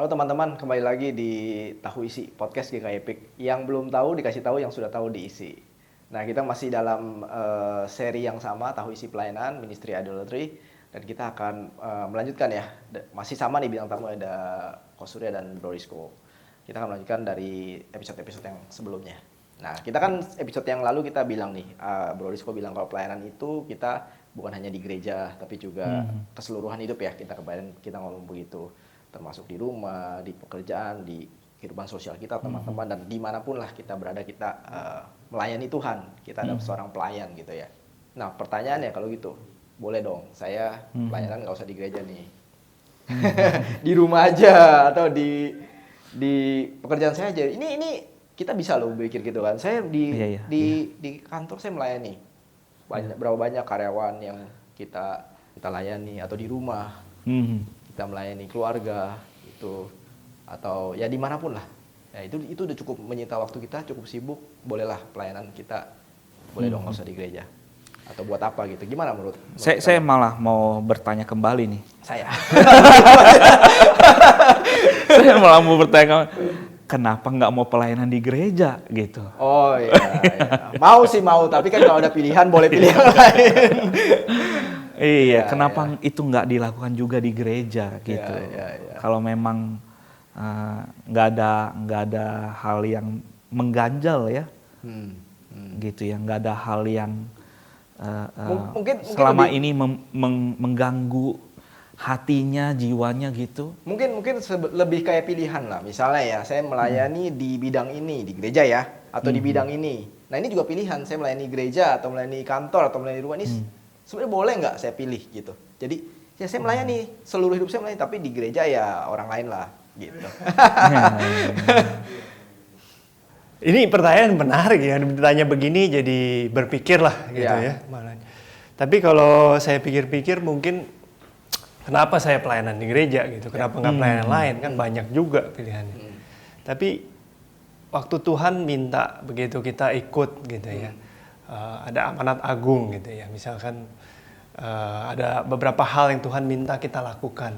Halo teman-teman, kembali lagi di Tahu Isi, podcast GK Epic. Yang belum tahu dikasih tahu, yang sudah tahu diisi. Nah, kita masih dalam seri yang sama, Tahu Isi Pelayanan, Ministry Idolatry. Dan kita akan melanjutkan ya, masih sama nih bintang tamu, ada Ko Surya dan Bro Rizko. Kita akan melanjutkan dari episode-episode yang sebelumnya. Nah, kita kan episode yang lalu kita bilang nih, Bro Rizko bilang kalau pelayanan itu kita bukan hanya di gereja, tapi juga keseluruhan hidup ya, kita kemarin kita ngomong begitu. Termasuk di rumah, di pekerjaan, di kehidupan sosial kita, teman-teman, dan dimanapun lah kita berada, kita melayani Tuhan. Kita ada seorang pelayan gitu ya. Nah, pertanyaannya kalau gitu, boleh dong, saya pelayanan nggak usah di gereja nih. Di rumah aja, atau di pekerjaan saya aja. Ini kita bisa loh berpikir gitu kan. Saya di kantor saya melayani. Berapa banyak karyawan yang kita layani, atau di rumah. Kita melayani keluarga itu, atau ya dimanapun lah ya, itu udah cukup menyita waktu kita, cukup sibuk. Bolehlah pelayanan kita, boleh dong nggak usah di gereja, atau buat apa gitu, gimana menurut saya malah mau bertanya kembali nih, saya saya malah mau bertanya, kenapa nggak mau pelayanan di gereja gitu? Oh iya. Mau sih mau, tapi kan kalau ada pilihan boleh pilih yang lain. Iya, kenapa itu nggak dilakukan juga di gereja gitu? Kalau memang nggak ada hal yang mengganjal ya, gitu ya, nggak ada hal yang mungkin selama lebih, ini mengganggu hatinya, jiwanya gitu. Mungkin lebih kayak pilihan lah. Misalnya ya, saya melayani di bidang ini di gereja ya, atau di bidang ini. Nah ini juga pilihan, saya melayani gereja atau melayani kantor atau melayani rumah ini. Sebenarnya boleh nggak saya pilih gitu. Jadi ya saya melayani, seluruh hidup saya melayani, tapi di gereja ya orang lain lah gitu. Ini pertanyaan menarik ya, ditanya begini jadi berpikir lah gitu ya. Tapi kalau saya pikir-pikir mungkin kenapa saya pelayanan di gereja gitu, kenapa nggak pelayanan lain, kan banyak juga pilihannya. Tapi waktu Tuhan minta begitu kita ikut gitu ya. Ada amanat agung gitu ya, misalkan ada beberapa hal yang Tuhan minta kita lakukan,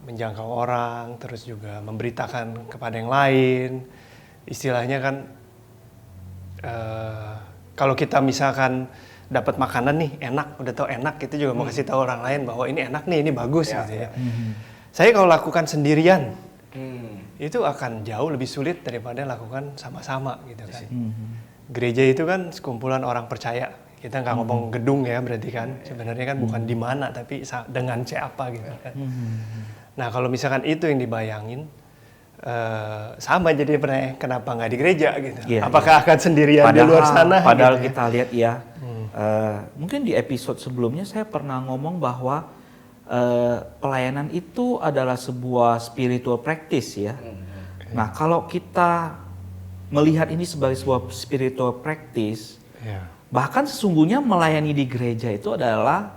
menjangkau orang, terus juga memberitakan kepada yang lain. Istilahnya kan kalau kita misalkan dapat makanan nih enak, udah tahu enak, kita juga mau kasih tahu orang lain bahwa ini enak nih, ini bagus gitu ya. Saya kalau lakukan sendirian itu akan jauh lebih sulit daripada lakukan sama-sama gitu kan. Gereja itu kan sekumpulan orang percaya. Kita nggak ngomong gedung ya, berarti kan sebenarnya kan bukan di mana, tapi dengan siapa gitu kan. Nah kalau misalkan itu yang dibayangin, sama jadi kenapa nggak di gereja gitu? Apakah akan sendirian di luar sana? Padahal gitu kita lihat ya, mungkin di episode sebelumnya saya pernah ngomong bahwa pelayanan itu adalah sebuah spiritual practice ya. Nah kalau kita melihat ini sebagai sebuah spiritual practice, bahkan sesungguhnya melayani di gereja itu adalah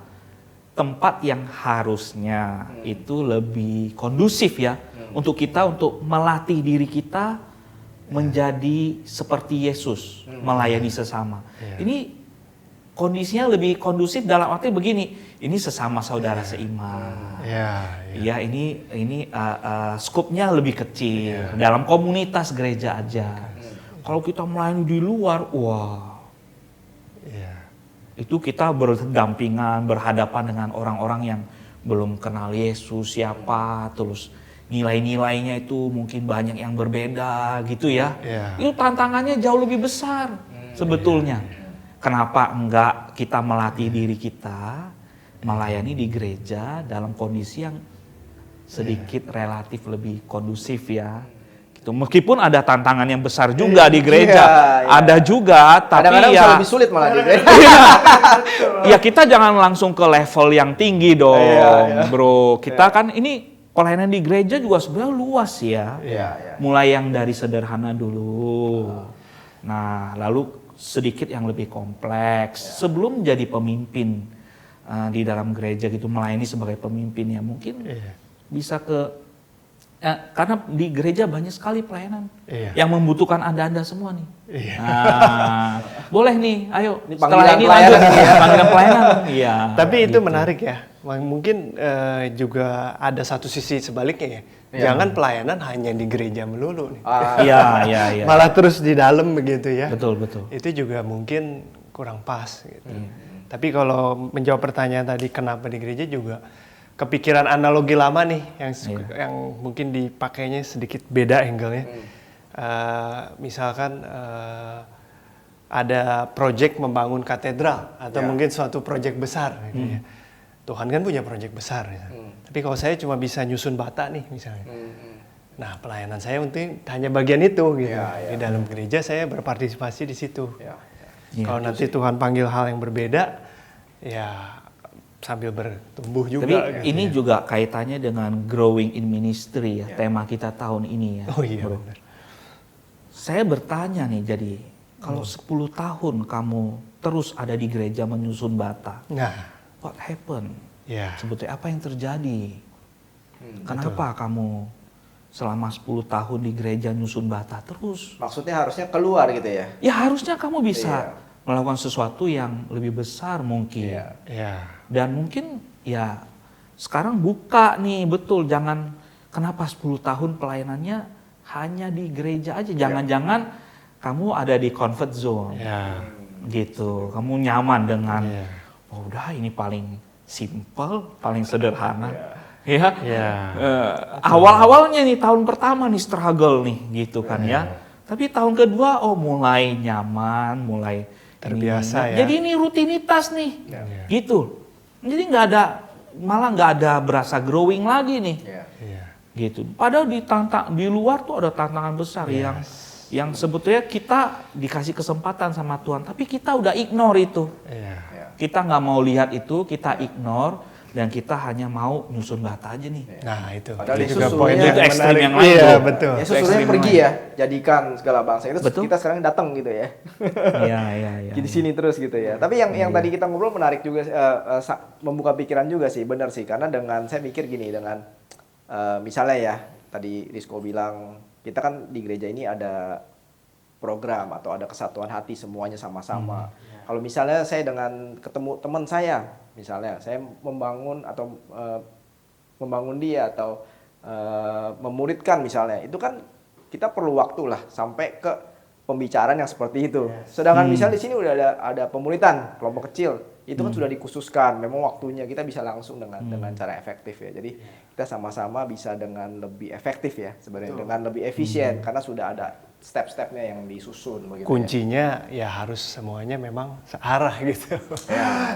tempat yang harusnya itu lebih kondusif ya, untuk kita untuk melatih diri kita menjadi seperti Yesus, melayani sesama. Ini kondisinya lebih kondusif dalam arti begini, ini sesama saudara seiman. Ya ini skupnya lebih kecil, dalam komunitas gereja aja. Kalau kita melayani di luar, itu kita berdampingan, berhadapan dengan orang-orang yang belum kenal Yesus siapa, terus nilai-nilainya itu mungkin banyak yang berbeda gitu ya. Itu tantangannya jauh lebih besar sebetulnya. Kenapa enggak kita melatih diri kita melayani di gereja dalam kondisi yang sedikit relatif lebih kondusif ya. Gitu. Meskipun ada tantangan yang besar juga di gereja, ada juga, tapi kadang-kadang ya lebih sulit malah di gereja. Ya kita jangan langsung ke level yang tinggi dong, bro. Kita kan ini pelayanan di gereja juga sebenarnya luas ya. Mulai yang dari sederhana dulu. Nah, lalu sedikit yang lebih kompleks. Sebelum jadi pemimpin di dalam gereja gitu, melayani sebagai pemimpin ya mungkin bisa ke karena di gereja banyak sekali pelayanan yang membutuhkan Anda semua nih. Nah, boleh nih, ayo setelah ini lanjut panggilan pelayanan. Tapi itu menarik ya. Mungkin juga ada satu sisi sebaliknya ya. Jangan pelayanan hanya di gereja melulu nih. Iya. Malah terus di dalam begitu ya. Betul. Itu juga mungkin kurang pas gitu. Tapi kalau menjawab pertanyaan tadi kenapa di gereja juga kepikiran analogi lama nih yang mungkin dipakainya sedikit beda angle-nya. Misalkan ada proyek membangun katedral atau mungkin suatu proyek besar gitu ya. Tuhan kan punya proyek besar ya. Tapi kalau saya cuma bisa nyusun bata nih misalnya. Nah, pelayanan saya mungkin hanya bagian itu gitu. Di dalam gereja saya berpartisipasi di situ. Kalau nanti Tuhan panggil hal yang berbeda, ya sambil bertumbuh juga. Tapi gitu ini ya. juga kaitannya dengan growing in ministry ya, tema kita tahun ini ya. Oh iya Bro. benar. Saya bertanya nih, jadi kalau 10 tahun kamu terus ada di gereja menyusun bata, Nah, what happened? ya. Sebetulnya apa yang terjadi? Kenapa kamu selama 10 tahun di gereja nyusun bata terus? Maksudnya harusnya keluar gitu ya? Ya harusnya kamu bisa melakukan sesuatu yang lebih besar mungkin. Ya. Dan mungkin ya sekarang buka nih, betul, jangan kenapa 10 tahun pelayanannya hanya di gereja aja. Jangan-jangan kamu ada di comfort zone. Ya. Gitu. Kamu nyaman dengan oh udah ini paling simple, paling sederhana. Ya. Awal-awalnya nih tahun pertama nih struggle nih gitu kan ya. Tapi tahun kedua mulai nyaman, mulai terbiasa ya. Jadi ini rutinitas nih. Gitu. Jadi malah nggak ada berasa growing lagi nih. Gitu. Padahal di luar tuh ada tantangan besar yang sebetulnya kita dikasih kesempatan sama Tuhan, tapi kita udah ignore itu. Kita nggak mau lihat itu, kita ignore, dan kita hanya mau nyusun bata aja nih. Nah itu. Padahal Itu juga susunya poin itu ekstrim yang lain. Iya Bro. betul. Ya susunya pergi ya, jadikan segala bangsa. Itu Betul. kita sekarang datang gitu ya. Iya. Di sini terus gitu ya. Tapi yang tadi kita ngobrol menarik juga, membuka pikiran juga sih, benar sih. Karena dengan saya mikir gini, dengan misalnya ya, tadi Rizko bilang, kita kan di gereja ini ada program atau ada kesatuan hati semuanya sama-sama. Kalau misalnya saya dengan ketemu teman saya, misalnya saya membangun atau membangun dia atau memuridkan misalnya, itu kan kita perlu waktu lah sampai ke pembicaraan yang seperti itu. Sedangkan misalnya di sini udah ada pemuritan kelompok kecil, itu kan sudah dikhususkan. Memang waktunya kita bisa langsung dengan cara efektif ya. Jadi kita sama-sama bisa dengan lebih efektif ya sebenarnya, dengan lebih efisien karena sudah ada step-stepnya yang disusun. Begitu kuncinya ya harus semuanya memang searah gitu.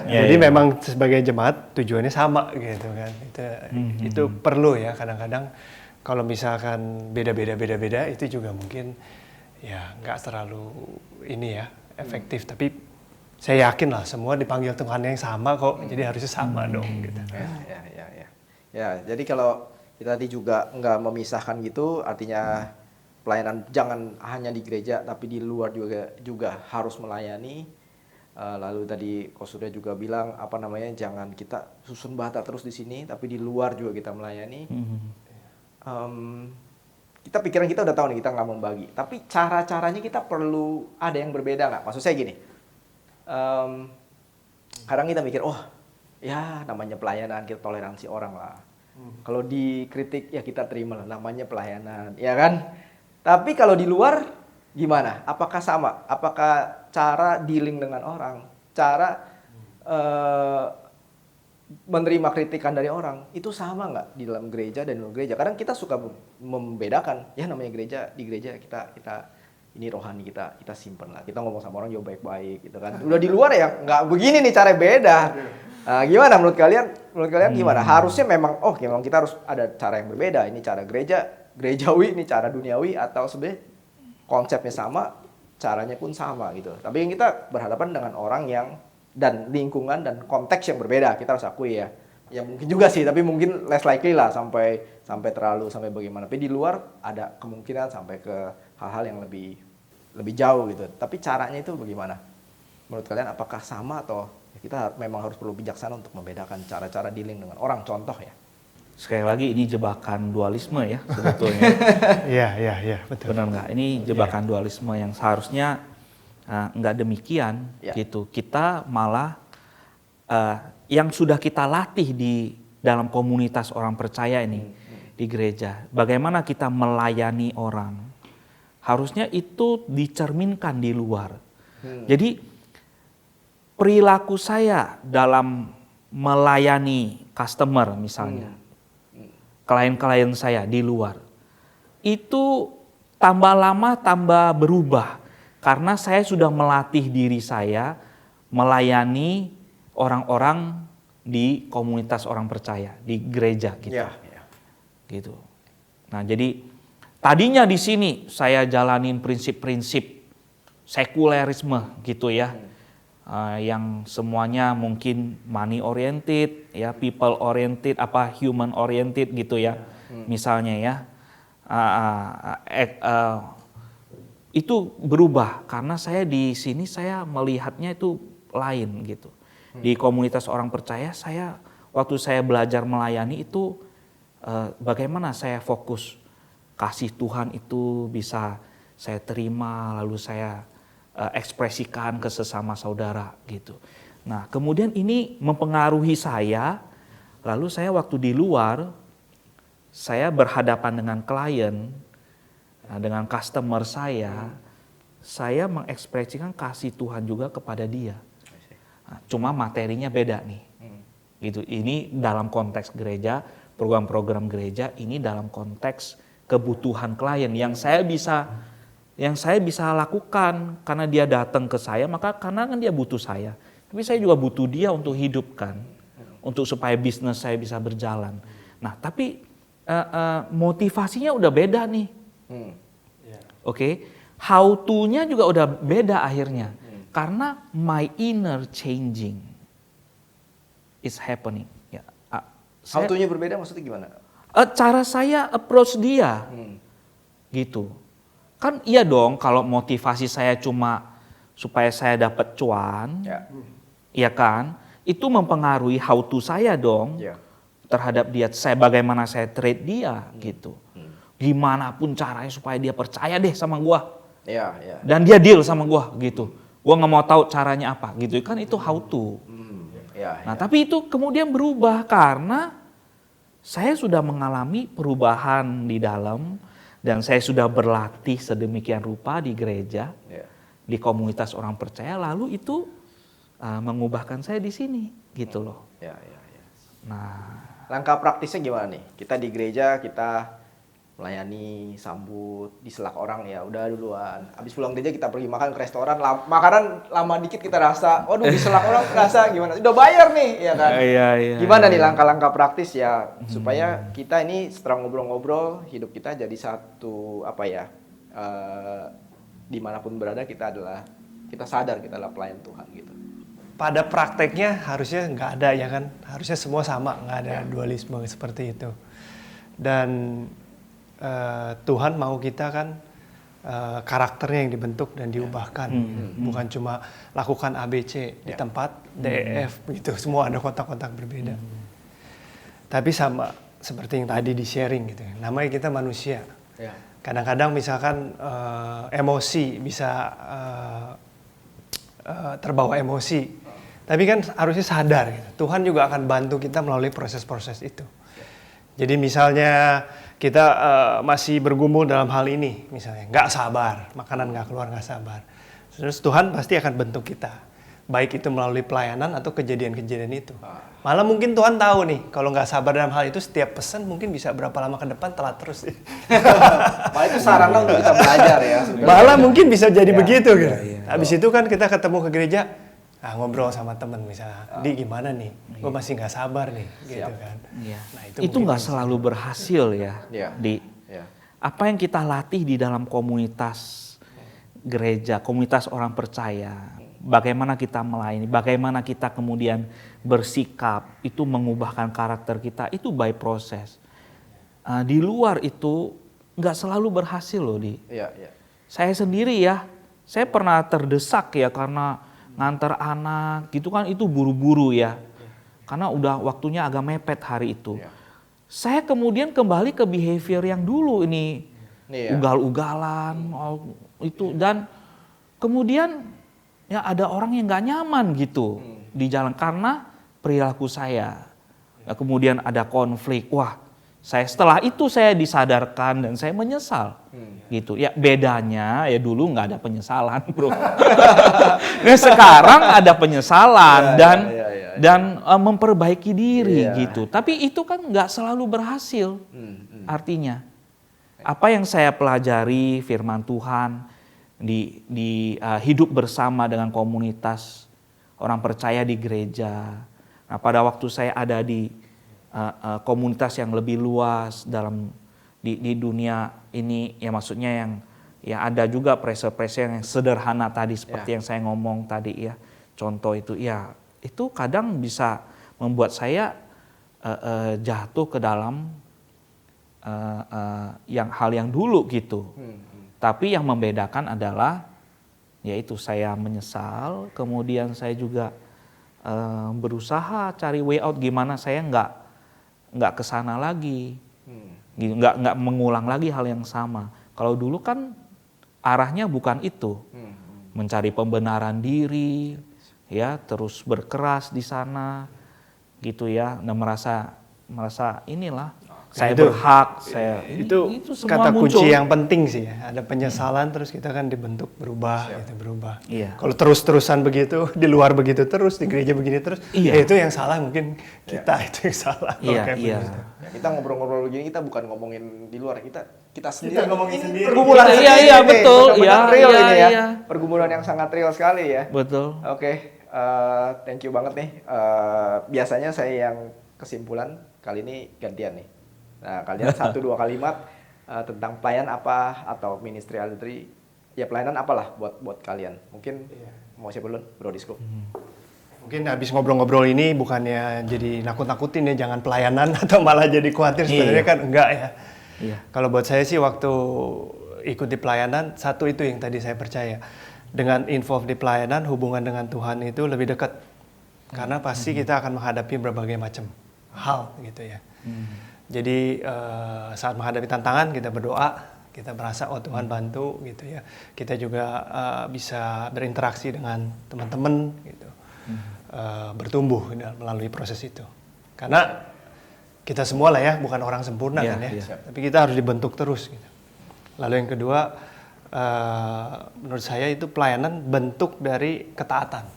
Jadi memang sebagai jemaat tujuannya sama gitu kan. Itu perlu ya kadang-kadang kalau misalkan beda-beda itu juga mungkin ya nggak terlalu ini ya efektif. Tapi saya yakin lah semua dipanggil Tuhan yang sama kok. Jadi harusnya sama dong gitu. Ya, jadi kalau kita tadi juga nggak memisahkan gitu, artinya pelayanan jangan hanya di gereja tapi di luar juga harus melayani. Lalu tadi Ko Surya juga bilang jangan kita susun bata terus di sini tapi di luar juga kita melayani. Kita pikiran kita udah tahu nih kita nggak membagi, tapi cara-caranya kita perlu ada yang berbeda nggak? Maksud saya gini, kadang kita mikir ya namanya pelayanan, kita toleransi orang lah. Kalau dikritik ya kita terima lah, namanya pelayanan, ya kan? Tapi kalau di luar gimana? Apakah sama? Apakah cara dealing dengan orang, cara menerima kritikan dari orang itu sama nggak di dalam gereja dan di luar gereja? Kadang kita suka membedakan, ya namanya gereja, di gereja kita ini rohani, kita simpen lah, kita ngomong sama orang jauh baik-baik gitu kan. Udah di luar ya nggak begini nih, cara beda. Gimana menurut kalian gimana? Harusnya memang memang kita harus ada cara yang berbeda. Ini cara gerejawi, ini cara duniawi, atau sebenarnya konsepnya sama, caranya pun sama gitu. Tapi yang kita berhadapan dengan orang yang dan lingkungan dan konteks yang berbeda, kita harus akui ya. Ya mungkin juga sih, tapi mungkin less likely lah sampai bagaimana. Tapi di luar ada kemungkinan sampai ke hal-hal yang lebih jauh gitu. Tapi caranya itu bagaimana? Menurut kalian apakah sama atau kita memang harus perlu bijaksana untuk membedakan cara-cara dealing dengan orang, contoh ya? Sekali lagi ini jebakan dualisme ya sebetulnya. Iya, betul. Benar nggak? Ini jebakan dualisme yang seharusnya nggak demikian gitu. Kita malah yang sudah kita latih di dalam komunitas orang percaya ini, di gereja. Bagaimana kita melayani orang. Harusnya itu dicerminkan di luar. Jadi perilaku saya dalam melayani customer misalnya, klien-klien saya di luar, itu tambah lama tambah berubah. Karena saya sudah melatih diri saya melayani orang-orang di komunitas orang percaya, di gereja gitu. Gitu. Nah, jadi tadinya di sini saya jalanin prinsip-prinsip sekulerisme gitu ya. Yang semuanya mungkin money oriented, ya people oriented, human oriented gitu ya. Misalnya ya. Itu berubah karena saya di sini saya melihatnya itu lain gitu. Di komunitas orang percaya waktu saya belajar melayani itu bagaimana saya fokus kasih Tuhan itu bisa saya terima lalu saya ekspresikan ke sesama saudara gitu. Nah, kemudian ini mempengaruhi saya. Lalu saya waktu di luar saya berhadapan dengan klien, dengan customer saya mengekspresikan kasih Tuhan juga kepada dia. Nah, cuma materinya beda nih. Gitu. Ini dalam konteks gereja, program-program gereja, ini dalam konteks kebutuhan klien yang saya bisa lakukan karena dia datang ke saya, maka karena kan dia butuh saya. Tapi saya juga butuh dia untuk hidup kan, untuk supaya bisnis saya bisa berjalan. Nah, tapi motivasinya udah beda nih. Oke, how to-nya juga udah beda akhirnya. Karena my inner changing is happening. Ya, How to-nya berbeda maksudnya gimana? Cara saya approach dia, gitu. Kan iya dong kalau motivasi saya cuma supaya saya dapat cuan, ya kan? Itu mempengaruhi how to saya dong terhadap dia. Bagaimana saya trade dia, gitu. Gimana pun caranya supaya dia percaya deh sama gua. Dan dia deal sama gua, gitu. Gua nggak mau tahu caranya apa, gitu. Kan itu how to. Nah, tapi itu kemudian berubah karena saya sudah mengalami perubahan di dalam dan saya sudah berlatih sedemikian rupa di gereja, di komunitas orang percaya. Lalu itu mengubahkan saya di sini, gitu loh. Nah, langkah praktisnya gimana nih? Kita di gereja kita melayani, sambut, diselak orang ya udah duluan. Habis pulang gereja kita pergi makan ke restoran, makanan lama dikit kita rasa, waduh diselak orang rasa gimana? Udah bayar nih, ya kan? Gimana nih langkah-langkah praktis ya supaya kita ini setelah ngobrol-ngobrol hidup kita jadi satu dimanapun berada kita sadar kita adalah pelayan Tuhan gitu. Pada prakteknya harusnya nggak ada ya kan, harusnya semua sama, nggak ada dualisme seperti itu. Dan Tuhan mau kita kan karakternya yang dibentuk dan diubahkan, bukan cuma lakukan ABC di tempat DEF gitu, semua ada kotak-kotak berbeda. Tapi sama seperti yang tadi di sharing gitu, namanya kita manusia. Kadang-kadang misalkan emosi bisa terbawa emosi, tapi kan harusnya sadar gitu. Tuhan juga akan bantu kita melalui proses-proses itu. Jadi misalnya kita masih bergumul dalam hal ini, misalnya nggak sabar, makanan nggak keluar nggak sabar. Terus Tuhan pasti akan bentuk kita, baik itu melalui pelayanan atau kejadian-kejadian itu. Malah mungkin Tuhan tahu nih, kalau nggak sabar dalam hal itu setiap pesan mungkin bisa berapa lama ke depan telat terus. Malah itu sarana untuk kita belajar ya. Malah mungkin bisa jadi begitu gitu. Habis itu kan kita ketemu ke gereja, ngobrol sama temen misalnya, Di gimana nih, gue masih nggak sabar nih, gitu kan. Nah, itu nggak selalu berhasil ya, Di. Apa yang kita latih di dalam komunitas gereja, komunitas orang percaya, bagaimana kita melayani, bagaimana kita kemudian bersikap, itu mengubahkan karakter kita, itu by proses. Di luar itu nggak selalu berhasil loh, Di. Saya sendiri ya, saya pernah terdesak ya karena ngantar anak gitu kan, itu buru-buru ya. Karena udah waktunya agak mepet hari itu. Saya kemudian kembali ke behavior yang dulu ini. Ugal-ugalan itu, dan kemudian ya ada orang yang nggak nyaman gitu di jalan karena perilaku saya. Ya, kemudian ada konflik. Wah, Setelah itu saya disadarkan dan saya menyesal. Gitu. Ya bedanya ya dulu nggak ada penyesalan, bro. Nah, sekarang ada penyesalan dan memperbaiki diri gitu. Tapi itu kan nggak selalu berhasil. Artinya apa yang saya pelajari firman Tuhan di hidup bersama dengan komunitas orang percaya di gereja. Nah, pada waktu saya ada di komunitas yang lebih luas dalam di dunia ini, ya maksudnya yang ya ada juga pressure yang sederhana tadi seperti yang saya ngomong tadi ya. Contoh itu ya itu kadang bisa membuat saya jatuh ke dalam hal yang dulu gitu. Tapi yang membedakan adalah yaitu saya menyesal, kemudian saya juga berusaha cari way out gimana saya nggak kesana lagi, nggak mengulang lagi hal yang sama. Kalau dulu kan arahnya bukan itu, mencari pembenaran diri, ya terus berkeras di sana, gitu ya, dan merasa inilah saya berhak, itu semua kata muncul. kunci yang penting sih ya. Ada penyesalan terus kita kan dibentuk berubah, gitu, berubah. Iya. Kalau terus-terusan begitu, di luar begitu terus, di gereja begini terus, Iya. ya itu yang salah mungkin kita itu yang salah. Iya, Oke, iya. Kita ngobrol-ngobrol begini kita bukan ngomongin di luar, kita sendiri. Kita ngomongin sendiri. Pergumulan Iya, sendiri iya, nih, betul. benar-benar Iya, real iya, ini ya. iya. Pergumulan yang sangat real sekali ya. Betul. Oke, thank you banget nih. Biasanya saya yang kesimpulan, kali ini gantian nih. Nah, kalian 1-2 kalimat tentang pelayan apa atau ministry adultery. Ya pelayanan apalah buat kalian. Mungkin mau siapa dulu? Bro Disko. Mungkin habis ngobrol-ngobrol ini bukannya jadi nakut-nakutin ya, jangan pelayanan atau malah jadi khawatir, sebenarnya kan enggak ya. Iya. Kalau buat saya sih waktu ikut di pelayanan, satu itu yang tadi saya percaya. Dengan involve di pelayanan, hubungan dengan Tuhan itu lebih dekat. Karena pasti kita akan menghadapi berbagai macam hal gitu ya. Jadi saat menghadapi tantangan kita berdoa, kita merasa oh Tuhan bantu gitu ya. Kita juga bisa berinteraksi dengan teman-teman gitu. Bertumbuh melalui proses itu. Karena kita semua lah ya, bukan orang sempurna kan ya. Tapi kita harus dibentuk terus gitu. Lalu yang kedua, menurut saya itu pelayanan bentuk dari ketaatan.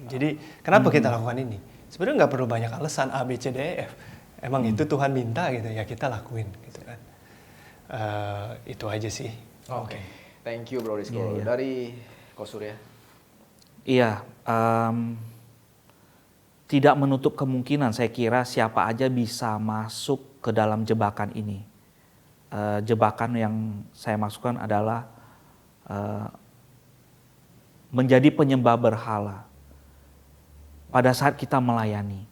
Jadi kenapa kita lakukan ini? Sebenarnya nggak perlu banyak alasan A, B, C, D, E, F. Emang itu Tuhan minta gitu ya, kita lakuin gitu kan. Itu aja sih. Oke. Thank you Bro Disko. Dari Ko Surya. Iya, tidak menutup kemungkinan saya kira siapa aja bisa masuk ke dalam jebakan ini. Jebakan yang saya masukkan adalah menjadi penyembah berhala pada saat kita melayani.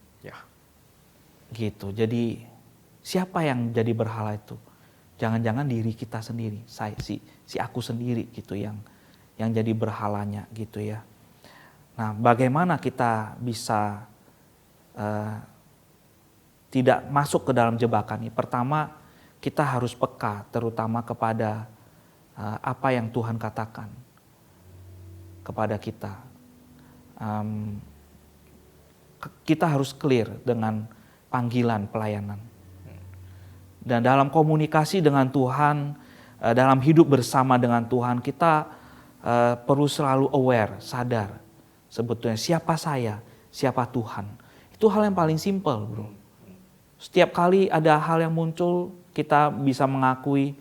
Gitu. Jadi siapa yang jadi berhala itu? Jangan-jangan diri kita sendiri, si aku sendiri gitu yang jadi berhalanya gitu ya. Nah, bagaimana kita bisa tidak masuk ke dalam jebakan ini? Pertama, kita harus peka terutama kepada apa yang Tuhan katakan kepada kita. Kita harus clear dengan panggilan pelayanan. Dan dalam komunikasi dengan Tuhan, dalam hidup bersama dengan Tuhan, kita perlu selalu aware, sadar sebetulnya siapa saya, siapa Tuhan. Itu hal yang paling simpel, bro. Setiap kali ada hal yang muncul, kita bisa mengakui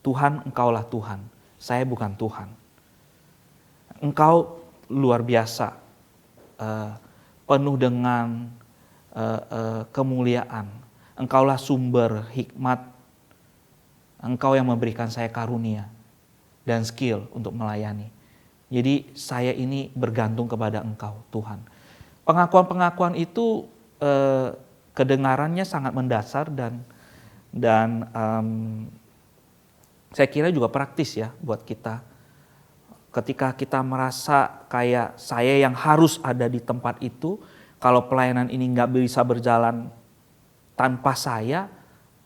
Tuhan, Engkaulah Tuhan. Saya bukan Tuhan. Engkau luar biasa, penuh dengan kemuliaan. Engkaulah sumber hikmat. Engkau yang memberikan saya karunia dan skill untuk melayani. Jadi saya ini bergantung kepada Engkau, Tuhan. Pengakuan-pengakuan itu kedengarannya sangat mendasar dan saya kira juga praktis ya buat kita. Ketika kita merasa kayak saya yang harus ada di tempat itu, kalau pelayanan ini nggak bisa berjalan tanpa saya,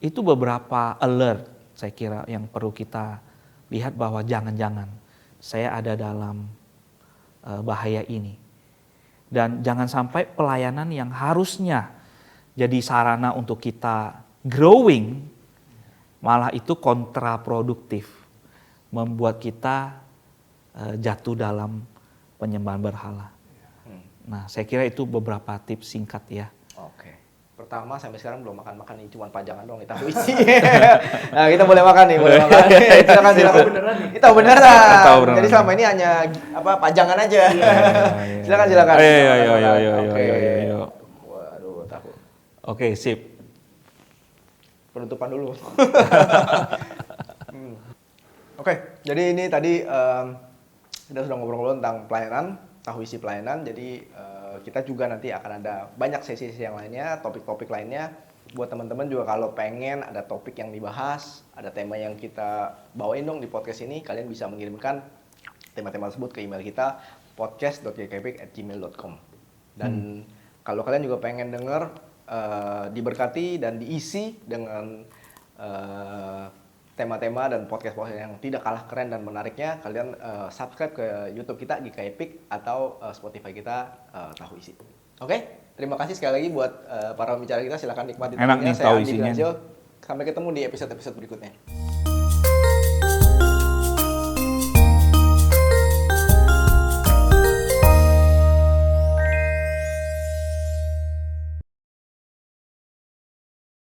itu beberapa alert saya kira yang perlu kita lihat bahwa jangan-jangan saya ada dalam bahaya ini. Dan jangan sampai pelayanan yang harusnya jadi sarana untuk kita growing, malah itu kontraproduktif, membuat kita jatuh dalam penyembahan berhala. Nah, saya kira itu beberapa tips singkat ya. Oke. Pertama, sampai sekarang belum makan-makan nih, cuma pajangan doang, tahu isi. Nah, kita boleh makan nih, boleh makan. Silakan. Tahu beneran nih. Tahu beneran. Tahu beneran. Jadi selama ini hanya pajangan aja. Silakan. Ayo. Waduh, takut. Oke, sip. Penutupan dulu. Oke, jadi ini tadi kita sudah ngobrol-ngobrol tentang pelayanan, tahu isi pelayanan. Jadi kita juga nanti akan ada banyak sesi-sesi yang lainnya, topik-topik lainnya. Buat teman-teman juga kalau pengen ada topik yang dibahas, ada tema yang kita bawain dong di podcast ini, kalian bisa mengirimkan tema-tema tersebut ke email kita podcast.gkepik@gmail.com. Dan kalau kalian juga pengen denger diberkati dan diisi dengan tema-tema dan podcast-podcast yang tidak kalah keren dan menariknya, kalian subscribe ke YouTube kita GK Epic atau Spotify kita Tahu Isi. Oke, terima kasih sekali lagi buat para pembicara kita. Silakan nikmati Enak nih Saya tahu Andi isinya. Gransil. Sampai ketemu di episode-episode berikutnya.